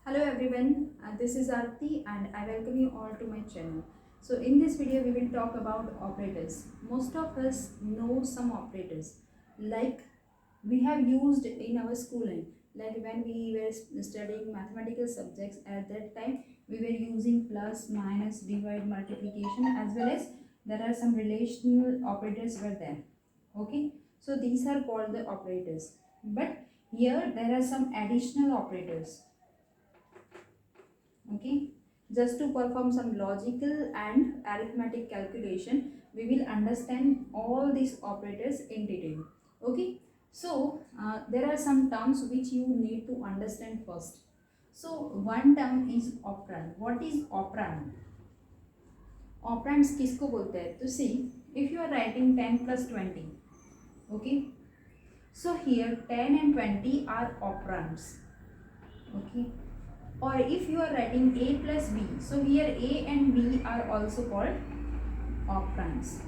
Hello everyone, this is Arti and I welcome you all to my channel. So in this video we will talk about operators. Most of us know some operators like we have used in our schooling, like when we were studying mathematical subjects. At that time we were using plus, minus, divide, multiplication, as well as there are some relational operators were there. Okay, so these are called the operators, but here there are some additional operators. Okay, just to perform some logical and arithmetic calculation, we will understand all these operators in detail. Okay, so there are some terms which you need to understand first. So one term is operand. What is operand? Operands किसको बोलते हैं? तो see, if you are writing 10 plus 20, okay, so here 10 and 20 are operands. Okay, or if you are writing a plus b, so here a and b are also called operands.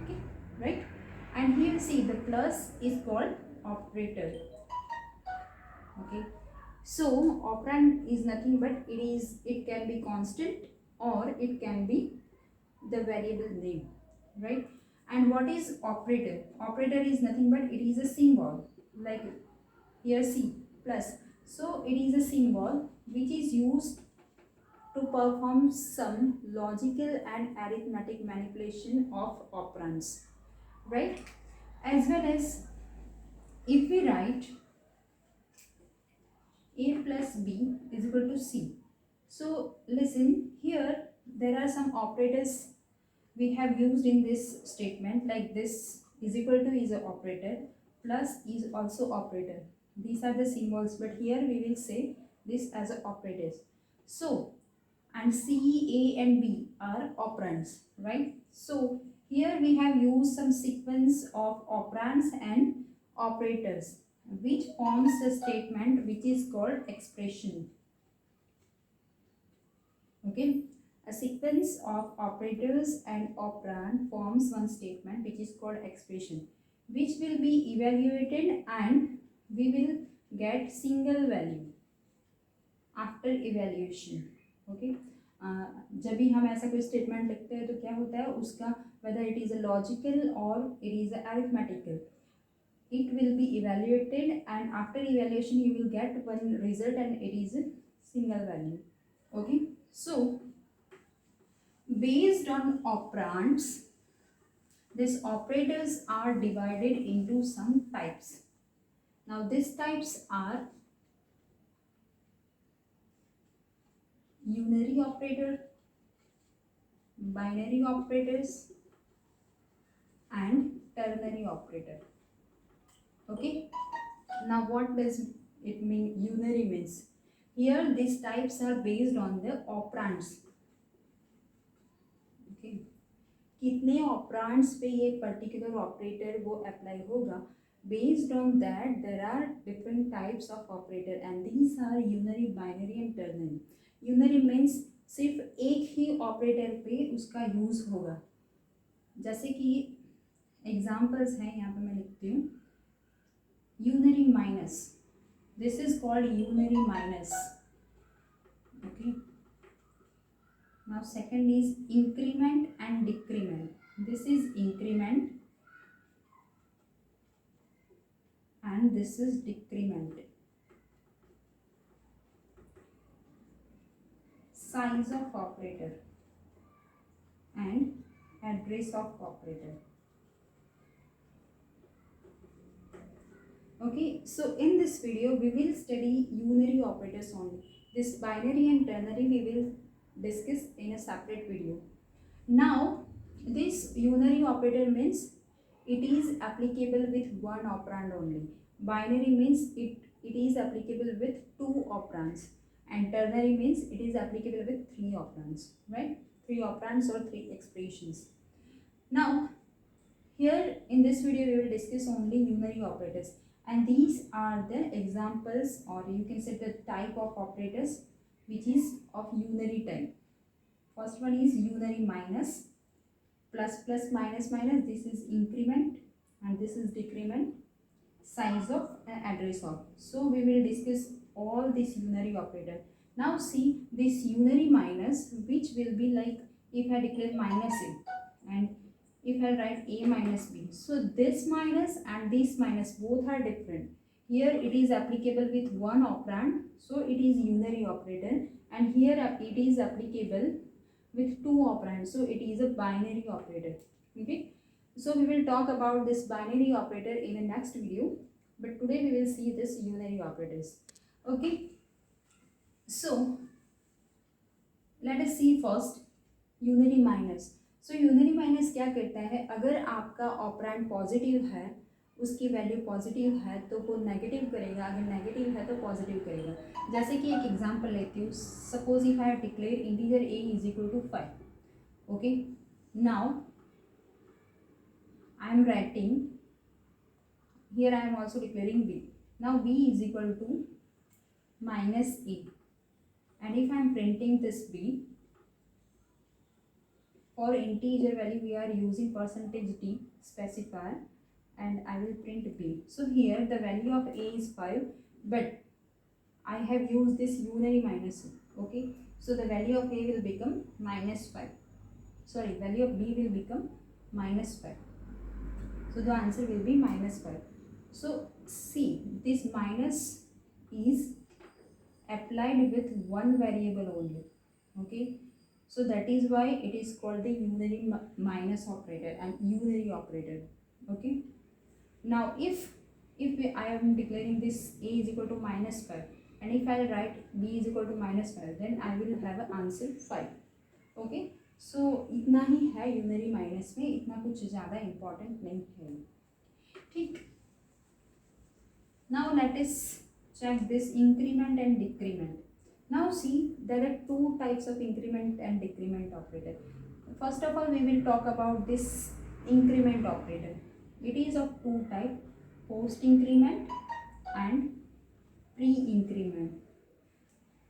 Okay, right? And here see, the plus is called operator. Okay, so operand is nothing but it can be constant or it can be the variable name, right? And what is operator? Operator is nothing but it is a symbol, like here see, plus, so it is a symbol which is used to perform some logical and arithmetic manipulation of operands, right? As well as if we write a plus b is equal to c. So listen, here there are some operators we have used in this statement, like this is equal to is a operator, plus is also operator. These are the symbols, but here we will say this as a operators. So, and C, A and B are operands, right? So here we have used some sequence of operands and operators which forms a statement which is called expression. Okay, a sequence of operators and operand forms one statement which is called expression, which will be evaluated and we will get single value after evaluation. Okay, जब भी हम ऐसा कोई statement लिखते हैं तो क्या होता है उसका, whether it is a logical or it is a arithmetical, it will be evaluated and after evaluation you will get one result and it is a single value. Okay, so based on operands, these operators are divided into some types. Now these types are unary operator, binary operators and ternary operator. Okay, now what does it mean? Unary means here these types are based on the operands. Okay, कितने operands पे ये particular operator वो apply होगा, based on that there are different types of operator and these are unary, binary and ternary. Unary means सिर्फ एक ही operator पे उसका use होगा. जैसे कि एग्जांपल्स हैं, यहाँ पे मैं लिखती हूँ. Unary minus, this is called unary minus. Okay, now second is increment and decrement. This is increment and this is decrement. Size of operator and address of operator. Okay, so in this video we will study unary operators only. This binary and ternary we will discuss in a separate video. Now this unary operator means it is applicable with one operand only. Binary means it is applicable with two operands and ternary means it is applicable with three operands, right? Three operands or three expressions. Now here in this video we will discuss only unary operators and these are the examples, or you can say the type of operators which is of unary type. First one is unary minus, plus plus minus minus, this is increment and this is decrement, size of and address of. So we will discuss all these unary operator. Now see this unary minus, which will be like if I declare minus a and if I write a minus b. So this minus and this minus both are different. Here it is applicable with one operand, so it is unary operator, and here it is applicable with two operands, so it is a binary operator. Okay, so we will talk about this binary operator in the next video, but today we will see this unary operators. Okay, so let us see first unary minus. So unary minus क्या करता है, अगर आपका operand positive है, उसकी value positive है तो वो नेगेटिव करेगा, अगर नेगेटिव है तो पॉजिटिव करेगा. जैसे कि एक एग्जांपल लेती हूँ. Suppose if I have declare integer a is equal to 5. Okay, now I am writing here I am also declaring b. Now b is equal to minus a, and if I am printing this b, for integer value we are using percentage d specifier, and I will print b. So here the value of a is 5, but I have used this unary minus. Okay, so the value of a will become minus 5. Sorry, value of b will become minus 5. So the answer will be minus 5. So see, this minus is applied with one variable only. Okay, so that is why it is called the unary minus operator and unary operator. Okay, now if I am declaring this a is equal to minus 5, and if I write b is equal to minus 5, then I will have an answer 5. Okay, so इतना ही है unary minus में, इतना कुछ ज़्यादा important नहीं है. ठीक, now let us check this increment and decrement. Now see, there are two types of increment and decrement operator. First of all, we will talk about this increment operator. It is of two type, post increment and pre increment.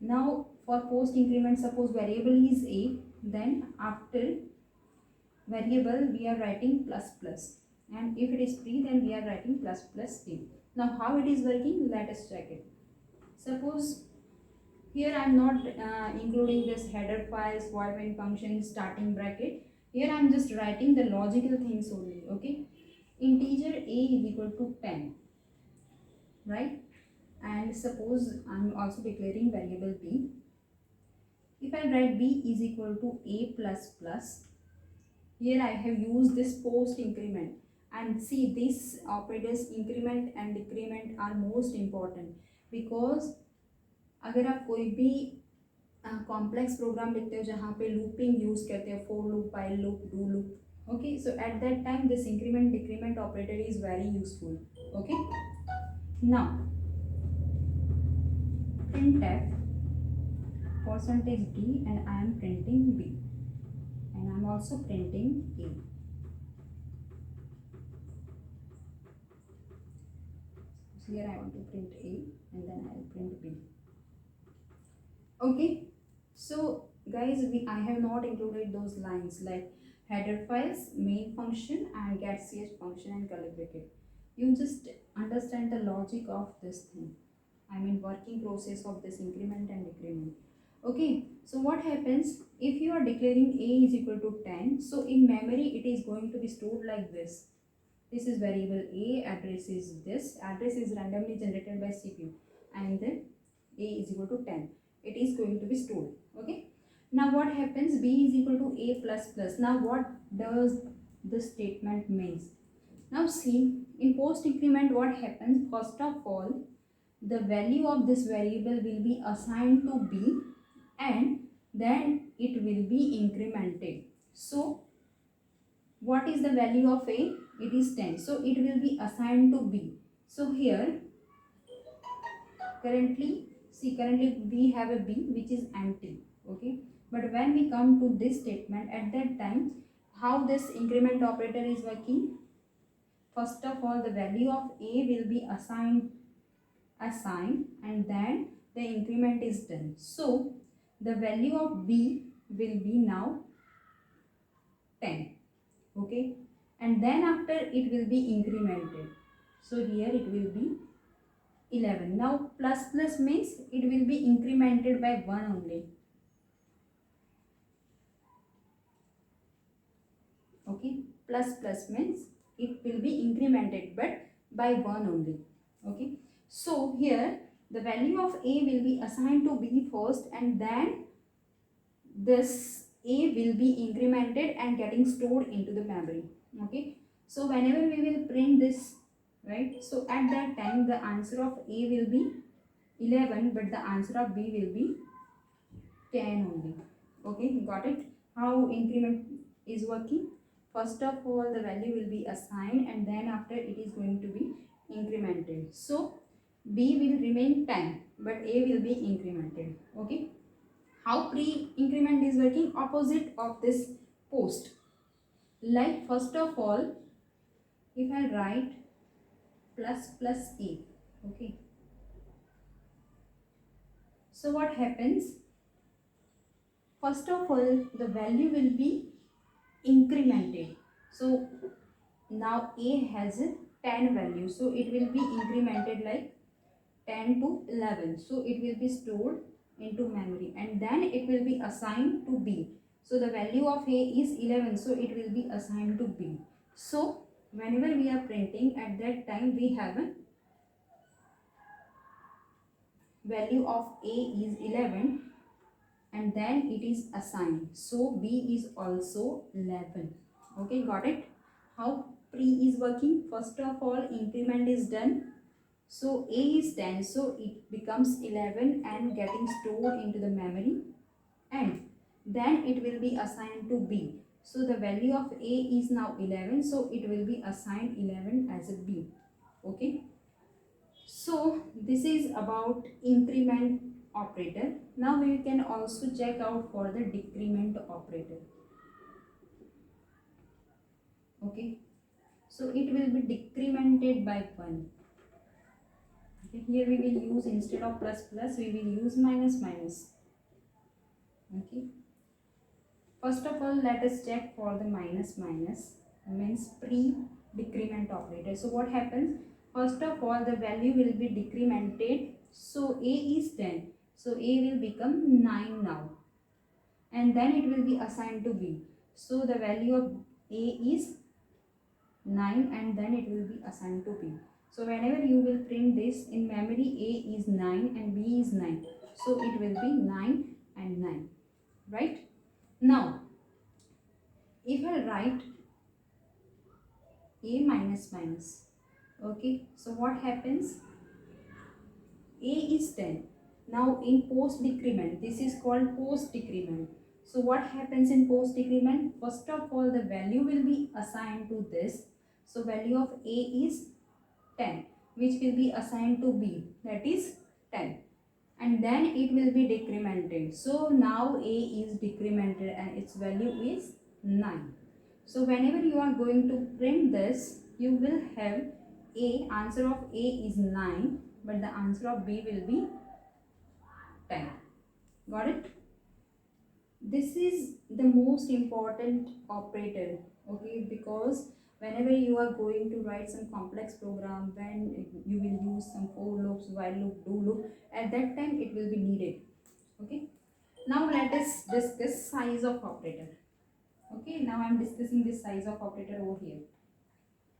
Now for post increment, suppose variable is a, then after variable we are writing plus plus, and if it is pre, then we are writing plus plus a. Now how it is working, let us check it. Suppose here I am not including this header files, void main function, starting bracket. Here I am just writing the logical things only. Okay, integer a is equal to 10, right? And suppose I am also declaring variable b. If I write b is equal to a plus plus, here I have used this post increment. And see, these operators increment and decrement are most important, because अगर आप कोई भी complex programme लिखते हो जहाँ पे looping use करते हो, for loop, while loop, do loop, okay, so at that time this increment decrement operator is very useful. Okay, now printf percentage d, and I am printing b, and I am also printing a. So here I want to print a, and then I will print b. Okay, so guys, I have not included those lines like header files, main function, and get ch function and curly bracket. You just understand the logic of this thing, I mean working process of this increment and decrement. Okay, so what happens if you are declaring a is equal to 10, so in memory it is going to be stored like this. This is variable a, address is this, address is randomly generated by CPU, and then a is equal to 10, it is going to be stored. Okay, now what happens, b is equal to a plus plus. Now what does this statement means? Now see, in post increment what happens, first of all the value of this variable will be assigned to b, and then it will be incremented. So what is the value of a? It is 10, so it will be assigned to b. So here currently we have a b which is empty. Okay, but when we come to this statement, at that time how this increment operator is working, first of all the value of a will be assigned, and then the increment is done. So the value of b will be now 10. Okay, and then after it will be incremented, so here it will be 11. Now plus plus means it will be incremented by 1 only. Okay, plus plus means it will be incremented but by 1 only. Okay, so here the value of a will be assigned to b first, and then this a will be incremented and getting stored into the memory. Okay, so whenever we will print this, right, so at that time the answer of a will be 11 but the answer of b will be 10 only. Okay, got it? How increment is working? First of all the value will be assigned and then after it is going to be incremented. So b will remain 10 but a will be incremented. Okay, how pre-increment is working? Opposite of this post. Like first of all, if I write plus plus a, okay, so what happens? First of all the value will be incremented. So now a has a 10 value, so it will be incremented like 10 to 11, so it will be stored into memory and then it will be assigned to b. So the value of a is 11, so it will be assigned to b. So whenever we are printing, at that time we have a value of a is 11 and then it is assigned, so b is also 11. Okay, got it? How pre is working? First of all increment is done. So a is 10, so it becomes 11 and getting stored into the memory, and then it will be assigned to b. So the value of a is now 11, so it will be assigned 11 as a b. Okay, so this is about increment operator. Now we can also check out for the decrement operator. Okay, so it will be decremented by 1. Okay, here we will use, instead of plus plus we will use minus minus. Okay, first of all let us check for the minus minus, means pre decrement operator. So what happens? First of all the value will be decremented. So a is 10, so a will become 9 now, and then it will be assigned to b. So the value of a is 9 and then it will be assigned to b. So whenever you will print this in memory, a is 9 and b is 9, so it will be 9 and 9, right? Now if I write a minus minus, okay, so what happens? A is 10. Now in post decrement, this is called post decrement. So what happens in post decrement? First of all the value will be assigned to this. So value of a is 10, which will be assigned to b, that is 10, and then it will be decremented. So now a is decremented and its value is 9. So whenever you are going to print this, you will have a, answer of a is 9 but the answer of b will be 10. Got it? This is the most important operator, okay, because whenever you are going to write some complex program, when you will use some for loops, while loop, do loop, at that time it will be needed. Okay, now let us discuss size of operator. Okay, now I am discussing this size of operator over here.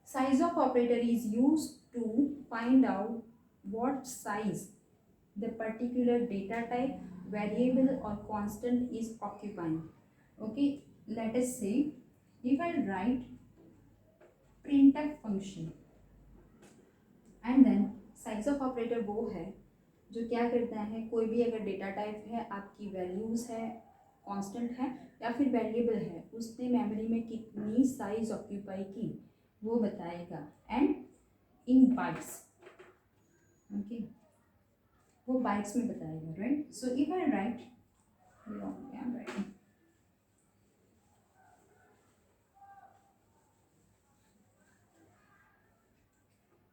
Size of operator is used to find out what size the particular data type, variable or constant is occupying. Okay, let us say if I write printf function and then size of operator वो है जो क्या करता है, कोई भी अगर data type है, आपकी वैल्यूज है, कांस्टेंट है या फिर वेरिएबल है, उसने मेमोरी में कितनी साइज ऑक्यूपाई की वो बताएगा, एंड इन बाइट्स। ओके, वो बाइट्स में बताएगा, right? So if I right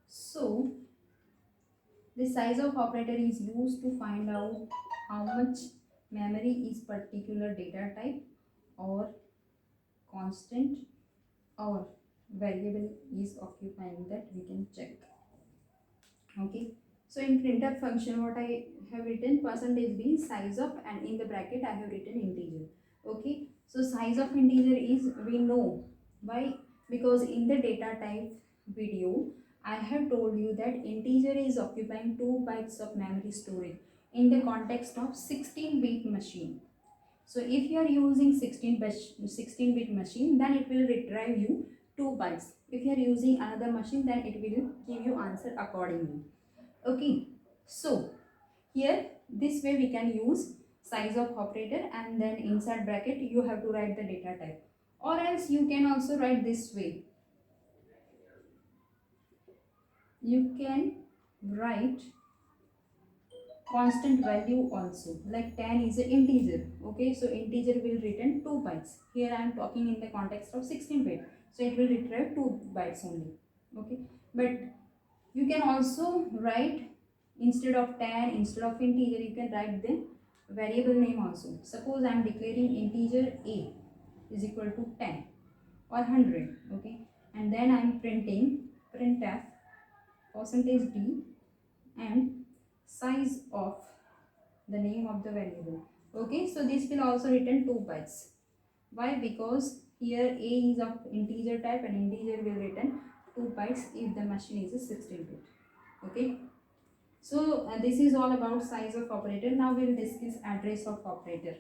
so the size of operator is used to find out how much memory is particular data type or constant or variable is occupying, that we can check. Okay, So in printf function, what I have written percentage b size of, and in the bracket I have written integer. Okay, so size of integer is, we know why, because in the data type video I have told you that integer is occupying 2 bytes of memory storage in the context of 16-bit machine. So if you are using 16-bit machine, then it will retrieve you 2 bytes. If you are using another machine, then it will give you answer accordingly. Okay, so here this way we can use size of operator, and then inside bracket you have to write the data type, or else you can also write this way. You can write constant value also, like 10 is an integer. Okay, so integer will return 2 bytes. Here I am talking in the context of 16-bit, so it will retrieve 2 bytes only. Okay, but you can also write, instead of 10, instead of integer, you can write the variable name also. Suppose I am declaring integer a is equal to 10 or 100. Okay, and then I am printing printf percentage d and size of the name of the variable. Okay, so this will also return 2 bytes. Why? Because here a is of integer type and integer will return 2 bytes if the machine is a 16-bit. Okay, so this is all about size of operator. Now we will discuss address of operator.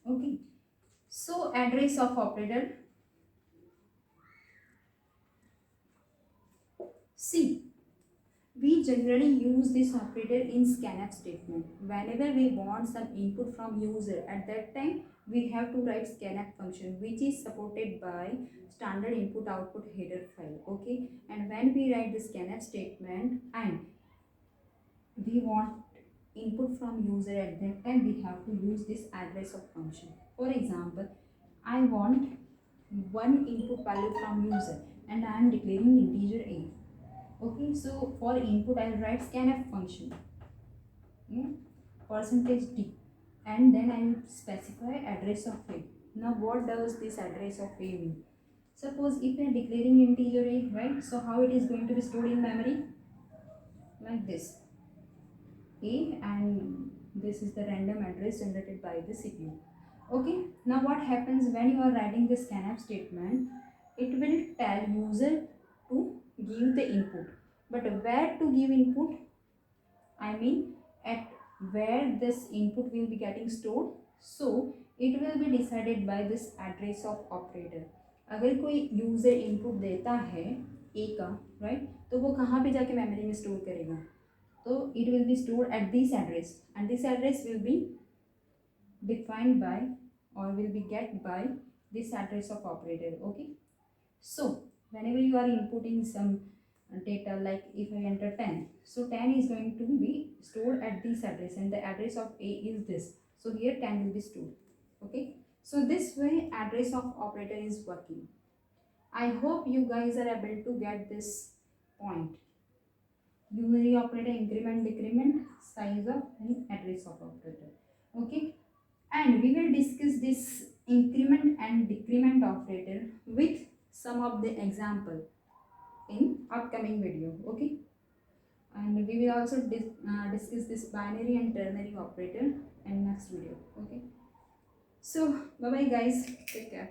Okay, so address of operator. See, we generally use this operator in scanf statement. Whenever we want some input from user, at that time we have to write scanf function, which is supported by standard input output header file. Okay, and when we write the scanf statement and we want input from user, at that time we have to use this address of function. For example, I want one input value from user and I am declaring integer a. Okay, so for input I will write scanf function, yeah, percentage d, and then I will specify address of a. Now what does this address of a mean? Suppose if we are declaring integer a, right, so how it is going to be stored in memory? Like this, a, and this is the random address generated by the CPU. Okay, now what happens when you are writing the scanf statement? It will tell user to give the input, but where to give input? I mean, at where this input will be getting stored. So it will be decided by this address of operator. अगर कोई user input देता है ए का, right, तो वो कहाँ पे जाके मेमोरी में स्टोर करेगा? तो it will be stored at this address, and this address will be defined by, or will be get by this address of operator. Okay, so whenever you are inputting some data, like if I enter 10, so 10 is going to be stored at this address, and the address of a is this, so here 10 will be stored. Okay, so this way address of operator is working. I hope you guys are able to get this point. Unary operator, increment, decrement, size of, and address of operator. Okay, and we will discuss this increment and decrement operator with some of the example in upcoming video. Okay, and we will also discuss this binary and ternary operator in next video. Okay, so bye bye guys, take care.